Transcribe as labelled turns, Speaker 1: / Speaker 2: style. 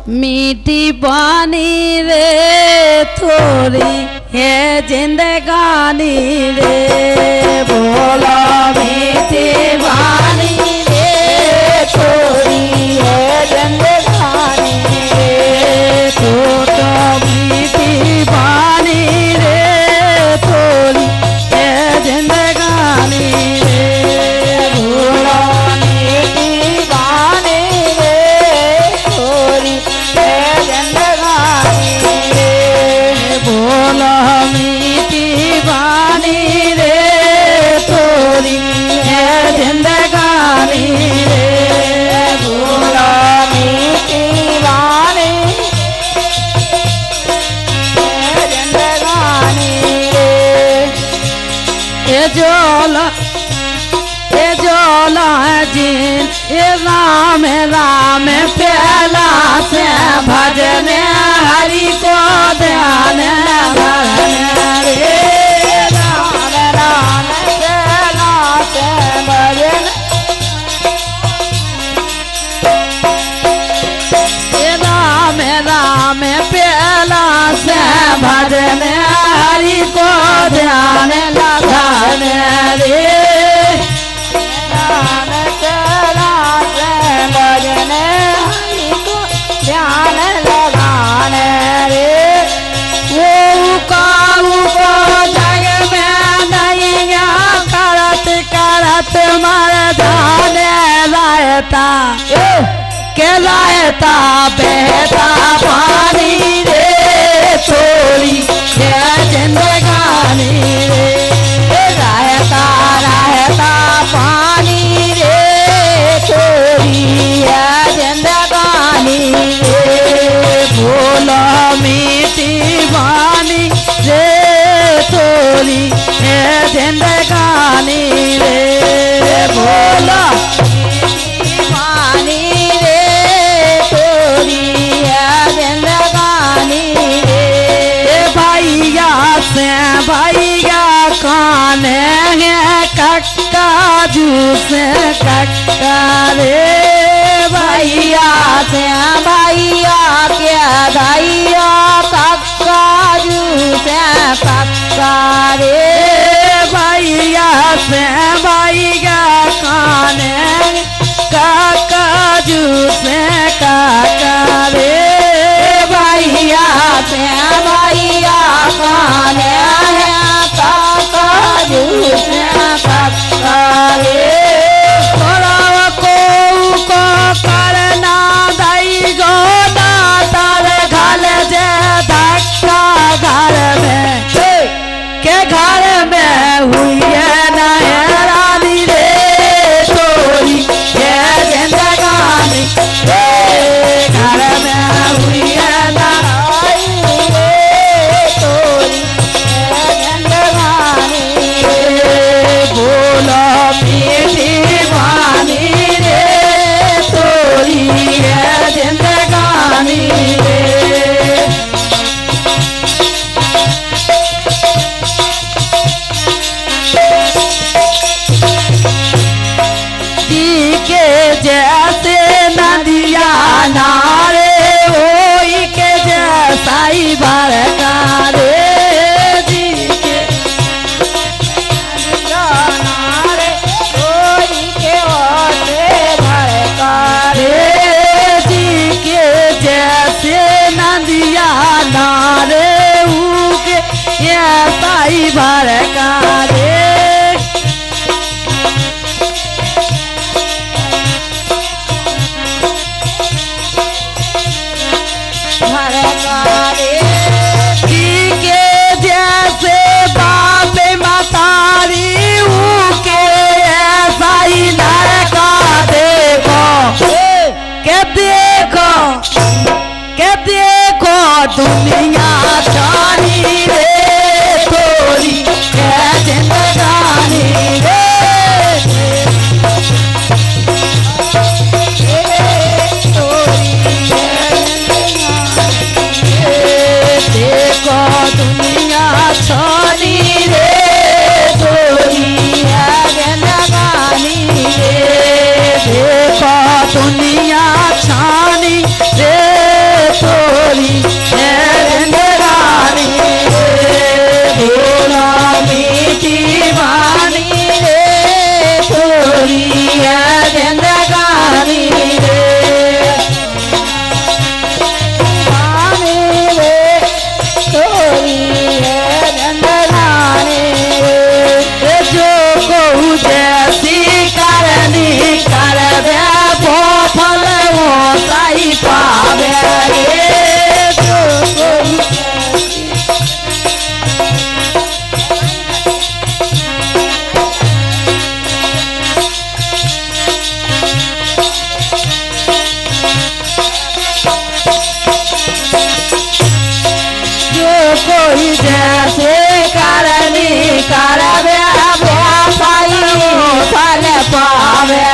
Speaker 1: मीठी पानी रे थोड़ी है जिंदगानी रे बोलो मीठी पानी रे थोड़ी है जिंदगानी रे तो मीठी पानी रे थोड़ी है जिंदगानी रे बोलो मीठी पानी रे थोड़ी है जिंदगानी रे बोलो मीठी पानी रे थोड़ी है जिंदगानी रे बोलो मीठी पानी है जिंदगानी रे ये जोला जिन ये राम राम प्याला से भजन हरि को ध्यान रे राम राम प्याला से भजन ये राम राम प्याला से भजन हरि को ध्यान लगाने रे ध्यान लगाने रे वो जग में नहीं करत करत मर जाने लायता के लायता बहता पानी रे थोड़ी है जिंदगानी रे रहता रहता पानी रे थोड़ी है जिंदगानी रे बोलो मीठी पानी रे थोड़ी है जिंदगानी रे बोलो मीठी पानी रे थोड़ी है जिंदगानी रे भैया से भैया खाने हैं कक्का जूस कक्का रे भैया से भैया क्या भैया कक्का जूस कक्का रे भैया से भैया खाने कक्का जूस कक्का रे भैया से भैया खाने कक्का जूस कक्का रे करना दई गो दातर घल जे धक्का घर में के घर में हुई है रानी रे थोड़ी ये जिंदगानी रे घर में हुई है रानी रे थोड़ी ये जिंदगानी रे बोलो मीठी पानी रे थोड़ी है जिंदगानी रे जी के जैसे नदिया नारे होई के जैसा ही बरका रे जी के नदिया नारे होई के ओसे बरका रे जी के जैसे नदिया नारे उके ऐसा ही बरका रे जैसे बाप मतारी के ऐसा ही लड़का देखो के देखो दुनिया जानी रे थोड़ी है जिंदगानी रे देखो दुनिया छोड़ी रे थोड़ी है जिंदगानी रे देखो दुनिया छानी रे कोई जैसे करनी करवे व्यापारी फल पावे